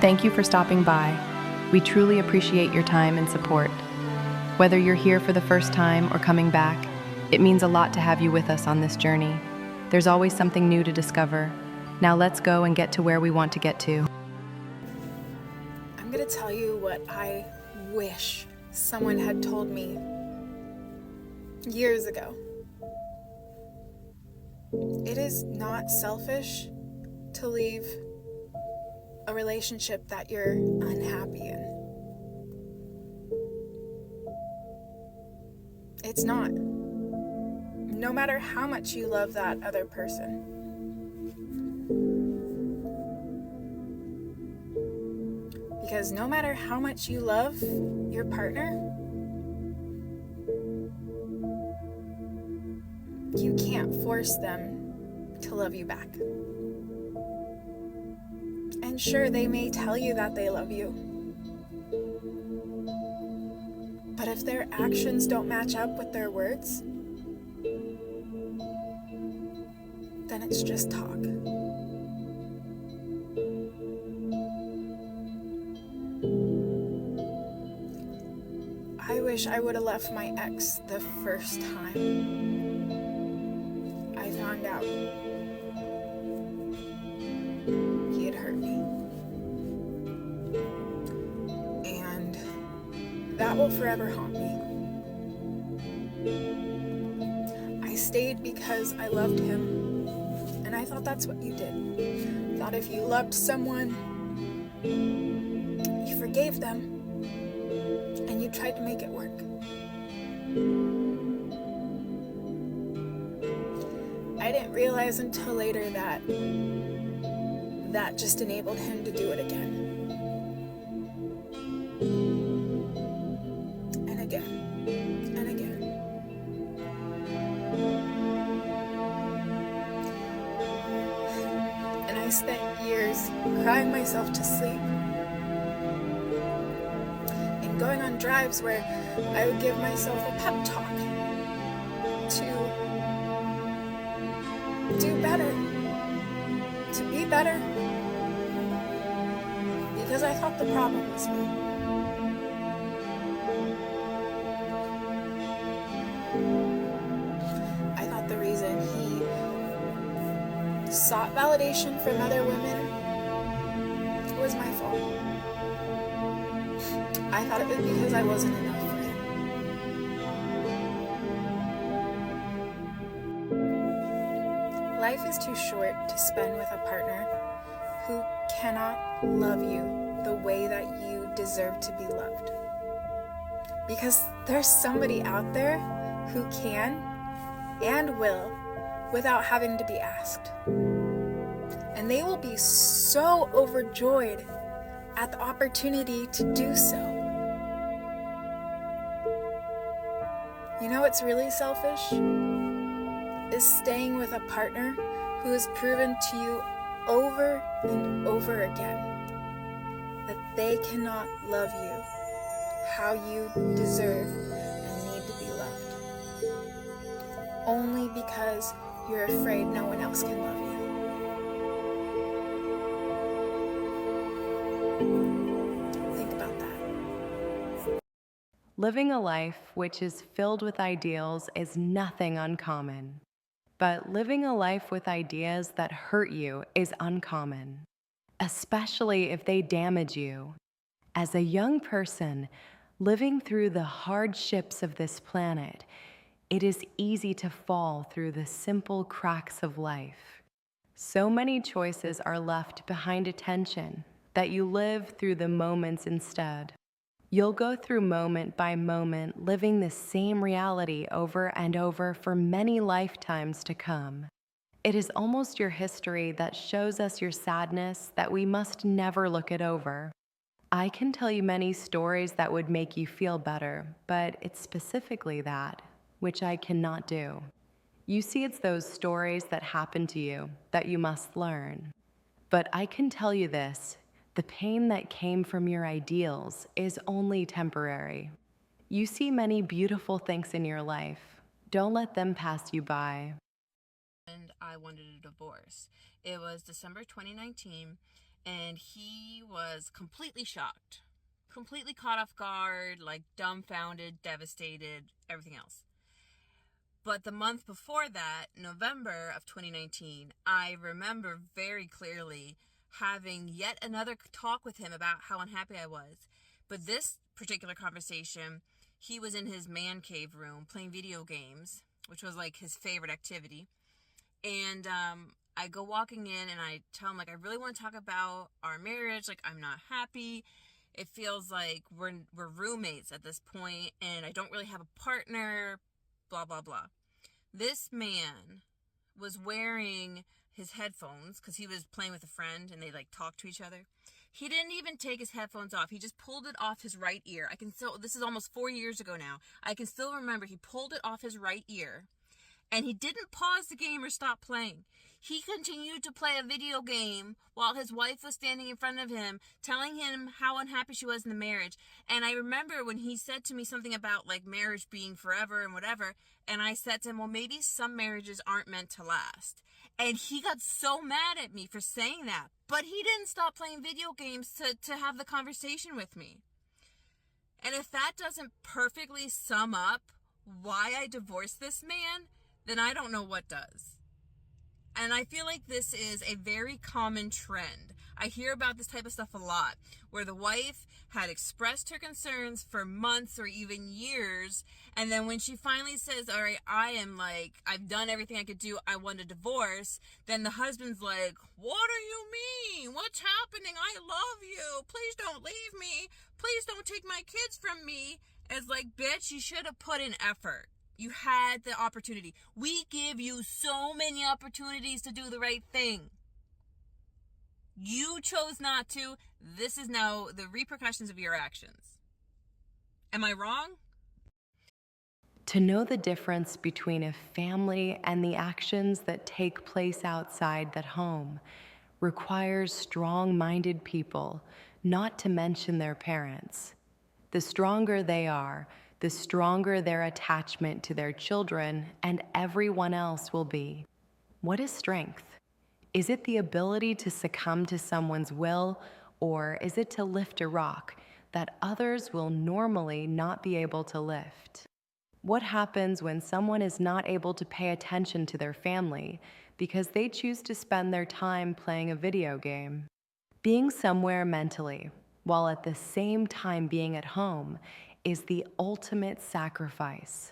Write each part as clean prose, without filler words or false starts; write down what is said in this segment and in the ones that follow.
Thank you for stopping by. We truly appreciate your time and support. Whether you're here for the first time or coming back, it means a lot to have you with us on this journey. There's always something new to discover. Now let's go and get to where we want to get to. I'm gonna tell you what I wish someone had told me years ago. It is not selfish to leave a relationship that you're unhappy in. It's not. No matter how much you love that other person. Because no matter how much you love your partner, you can't force them to love you back. And sure, they may tell you that they love you, but if their actions don't match up with their words, then it's just talk. I wish I would have left my ex the first time I found out he had hurt me. And that will forever haunt me. I stayed because I loved him, and I thought that's what you did. I thought if you loved someone, you forgave them, and you tried to make it work. I didn't realize until later that just enabled him to do it again. And again. And again. And I spent years crying myself to sleep and going on drives where I would give myself a pep talk to do better, to be better, because I thought the problem was me. I thought the reason he sought validation from other women was my fault. I thought it was because I wasn't enough for him. Life is too short to spend with a partner who cannot love you the way that you deserve to be loved. Because there's somebody out there who can and will without having to be asked. And they will be so overjoyed at the opportunity to do so. You know what's really selfish? Is staying with a partner who has proven to you over and over again that they cannot love you how you deserve and need to be loved, only because you're afraid no one else can love you. Think about that. Living a life which is filled with ideals is nothing uncommon. But living a life with ideas that hurt you is uncommon, especially if they damage you. As a young person living through the hardships of this planet, it is easy to fall through the simple cracks of life. So many choices are left behind attention that you live through the moments instead. You'll go through moment by moment, living the same reality over and over for many lifetimes to come. It is almost your history that shows us your sadness that we must never look it over. I can tell you many stories that would make you feel better, but it's specifically that, which I cannot do. You see, it's those stories that happen to you that you must learn. But I can tell you this. The pain that came from your ideals is only temporary. You see many beautiful things in your life. Don't let them pass you by. And I wanted a divorce. It was December 2019, and he was completely shocked, completely caught off guard, like dumbfounded, devastated, everything else. But the month before that, November of 2019, I remember very clearly having yet another talk with him about how unhappy I was. But this particular conversation, he was in his man cave room playing video games, which was like his favorite activity. And I go walking in and I tell him, like, I really want to talk about our marriage. Like, I'm not happy. It feels like we're roommates at this point, and I don't really have a partner, blah, blah, blah. This man was wearing his headphones because he was playing with a friend and they like talked to each other. He didn't even take his headphones off. He just pulled it off his right ear. This is almost 4 years ago now. I can still remember he pulled it off his right ear. And he didn't pause the game or stop playing. He continued to play a video game while his wife was standing in front of him, telling him how unhappy she was in the marriage. And I remember when he said to me something about like marriage being forever and whatever. And I said to him, well, maybe some marriages aren't meant to last. And he got so mad at me for saying that. But he didn't stop playing video games to have the conversation with me. And if that doesn't perfectly sum up why I divorced this man, then I don't know what does. And I feel like this is a very common trend. I hear about this type of stuff a lot, where the wife had expressed her concerns for months or even years, and then when she finally says, all right, I've done everything I could do, I want a divorce, then the husband's like, what do you mean? What's happening? I love you. Please don't leave me. Please don't take my kids from me. It's like, bitch, you should have put in effort. You had the opportunity. We give you so many opportunities to do the right thing. You chose not to. This is now the repercussions of your actions. Am I wrong? To know the difference between a family and the actions that take place outside that home requires strong-minded people, not to mention their parents. The stronger they are, the stronger their attachment to their children and everyone else will be. What is strength? Is it the ability to succumb to someone's will, or is it to lift a rock that others will normally not be able to lift? What happens when someone is not able to pay attention to their family because they choose to spend their time playing a video game? Being somewhere mentally, while at the same time being at home, is the ultimate sacrifice.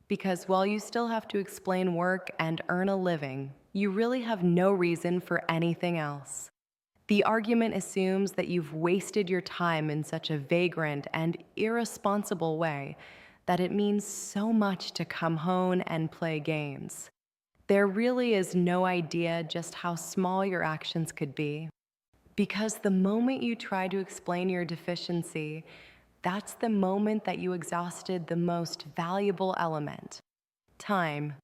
Because while you still have to explain work and earn a living, you really have no reason for anything else. The argument assumes that you've wasted your time in such a vagrant and irresponsible way that it means so much to come home and play games. There really is no idea just how small your actions could be. Because the moment you try to explain your deficiency, that's the moment that you exhausted the most valuable element, time.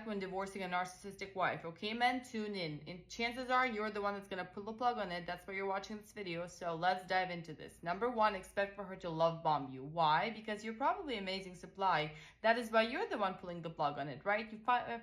When divorcing a narcissistic wife. Okay, men, tune in. And chances are you're the one that's going to pull the plug on it. That's why you're watching this video. So let's dive into this. Number one, expect for her to love bomb you. Why? Because you're probably amazing supply. That is why you're the one pulling the plug on it, right? You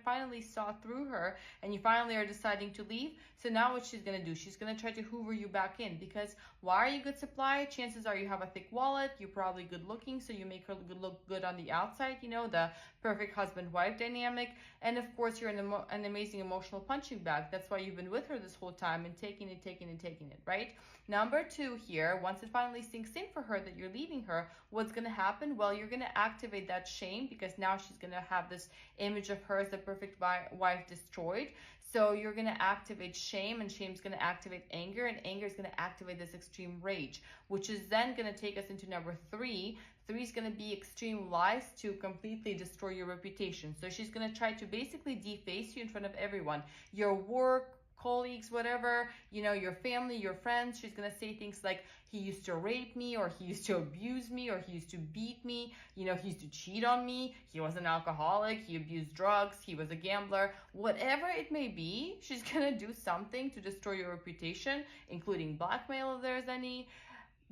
finally saw through her and you finally are deciding to leave. So now what she's going to do, she's going to try to hoover you back in. Because why are you good supply? Chances are you have a thick wallet. You're probably good looking. So you make her look good on the outside, you know, the perfect husband-wife dynamic. And of course, you're an amazing emotional punching bag. That's why you've been with her this whole time and taking it, right? Number two here, once it finally sinks in for her that you're leaving her, what's going to happen? Well, you're going to activate that shame because now she's going to have this image of her as the perfect wife destroyed. So you're going to activate shame, and shame's going to activate anger, and anger is going to activate this extreme rage, which is then going to take us into number three. Three is going to be extreme lies to completely destroy your reputation. So she's going to try to basically deface you in front of everyone. Your work, colleagues, whatever, you know, your family, your friends. She's going to say things like, he used to rape me, or he used to abuse me, or he used to beat me, you know, he used to cheat on me, he was an alcoholic, he abused drugs, he was a gambler, whatever it may be. She's going to do something to destroy your reputation, including blackmail if there's any.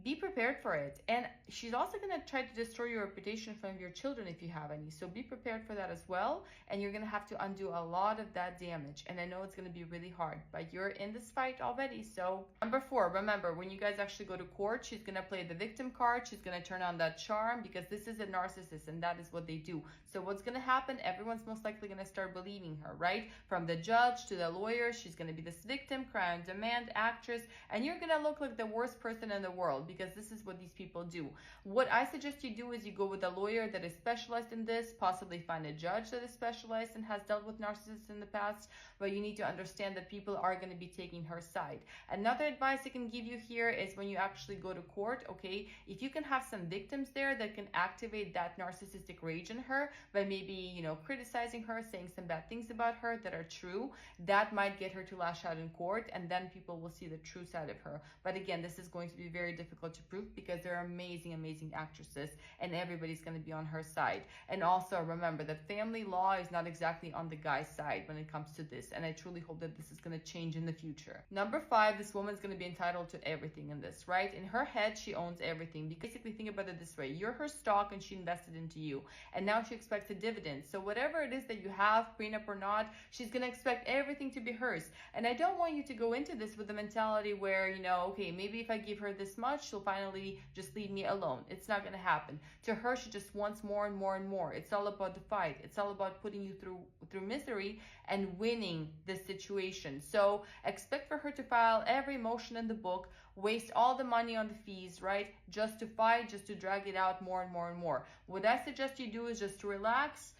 Be prepared for it. And she's also going to try to destroy your reputation from your children if you have any. So be prepared for that as well. And you're going to have to undo a lot of that damage. And I know it's going to be really hard, but you're in this fight already. So number 4, remember, when you guys actually go to court, she's going to play the victim card. She's going to turn on that charm, because this is a narcissist and that is what they do. So what's going to happen? Everyone's most likely going to start believing her, right? From the judge to the lawyer, she's going to be this victim, cry on demand, actress, and you're going to look like the worst person in the world, because this is what these people do. What I suggest you do is you go with a lawyer that is specialized in this, possibly find a judge that is specialized and has dealt with narcissists in the past, but you need to understand that people are going to be taking her side. Another advice I can give you here is when you actually go to court, okay, if you can have some victims there that can activate that narcissistic rage in her by maybe, criticizing her, saying some bad things about her that are true, that might get her to lash out in court, and then people will see the true side of her. But again, this is going to be very difficult to prove, because they're amazing actresses, and everybody's going to be on her side. And also remember that family law is not exactly on the guy's side when it comes to this, and I truly hope that this is going to change in the future. Number 5, this woman's going to be entitled to everything in this, right? In her head, she owns everything. Basically, think about it this way: you're her stock and she invested into you, and now she expects a dividend. So whatever it is that you have, prenup or not, she's going to expect everything to be hers. And I don't want you to go into this with the mentality where, okay, maybe if I give her this much, she'll finally just leave me alone. It's not going to happen. To her, she just wants more and more and more. It's all about the fight. It's all about putting you through misery and winning this situation. So expect for her to file every motion in the book, waste all the money on the fees, right? Just to fight, just to drag it out more and more and more. What I suggest you do is just to relax,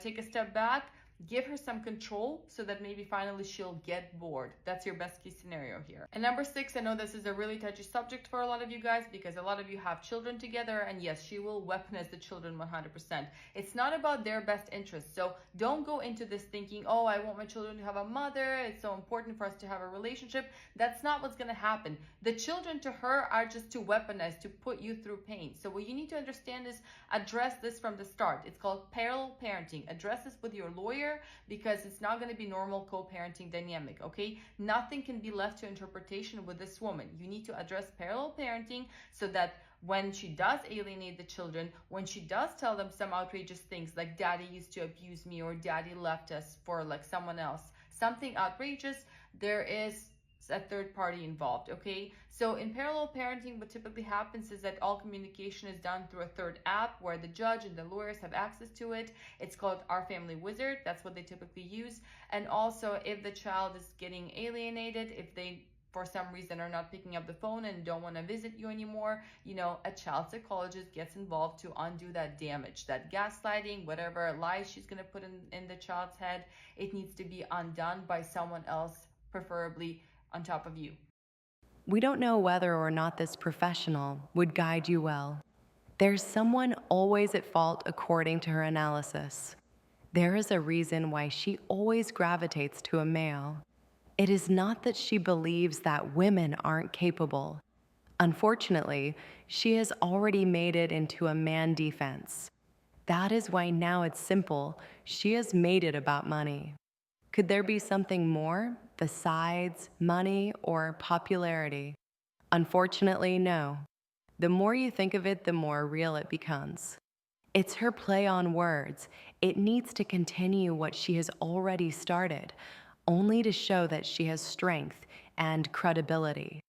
take a step back, give her some control so that maybe finally she'll get bored. That's your best case scenario here. And number 6, I know this is a really touchy subject for a lot of you guys, because a lot of you have children together, and yes, she will weaponize the children 100%. It's not about their best interest. So don't go into this thinking, oh, I want my children to have a mother, it's so important for us to have a relationship. That's not what's going to happen. The children to her are just to weaponize, to put you through pain. So what you need to understand is address this from the start. It's called parallel parenting. Address this with your lawyer, because it's not going to be normal co-parenting dynamic, okay? Nothing can be left to interpretation with this woman. You need to address parallel parenting so that when she does alienate the children, when she does tell them some outrageous things like daddy used to abuse me, or daddy left us for like someone else, something outrageous, there is a third party involved, okay? So in parallel parenting, what typically happens is that all communication is done through a third app where the judge and the lawyers have access to it. It's called Our Family Wizard. That's what they typically use. And also, if the child is getting alienated, if they for some reason are not picking up the phone and don't want to visit you anymore, a child psychologist gets involved to undo that damage, that gaslighting, whatever lies she's going to put in the child's head. It needs to be undone by someone else, preferably on top of you. We don't know whether or not this professional would guide you well. There's someone always at fault according to her analysis. There is a reason why she always gravitates to a male. It is not that she believes that women aren't capable. Unfortunately, she has already made it into a man defense. That is why now it's simple. She has made it about money. Could there be something more besides money or popularity? Unfortunately, no. The more you think of it, the more real it becomes. It's her play on words. It needs to continue what she has already started, only to show that she has strength and credibility.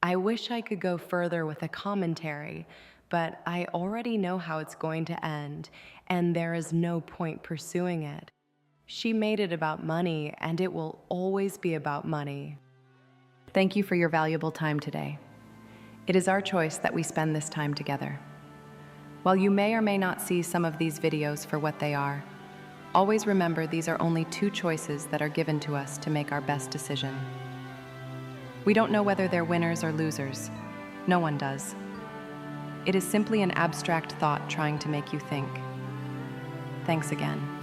I wish I could go further with a commentary, but I already know how it's going to end, and there is no point pursuing it. She made it about money, and it will always be about money. Thank you for your valuable time today. It is our choice that we spend this time together. While you may or may not see some of these videos for what they are, always remember these are only 2 choices that are given to us to make our best decision. We don't know whether they're winners or losers. No one does. It is simply an abstract thought trying to make you think. Thanks again.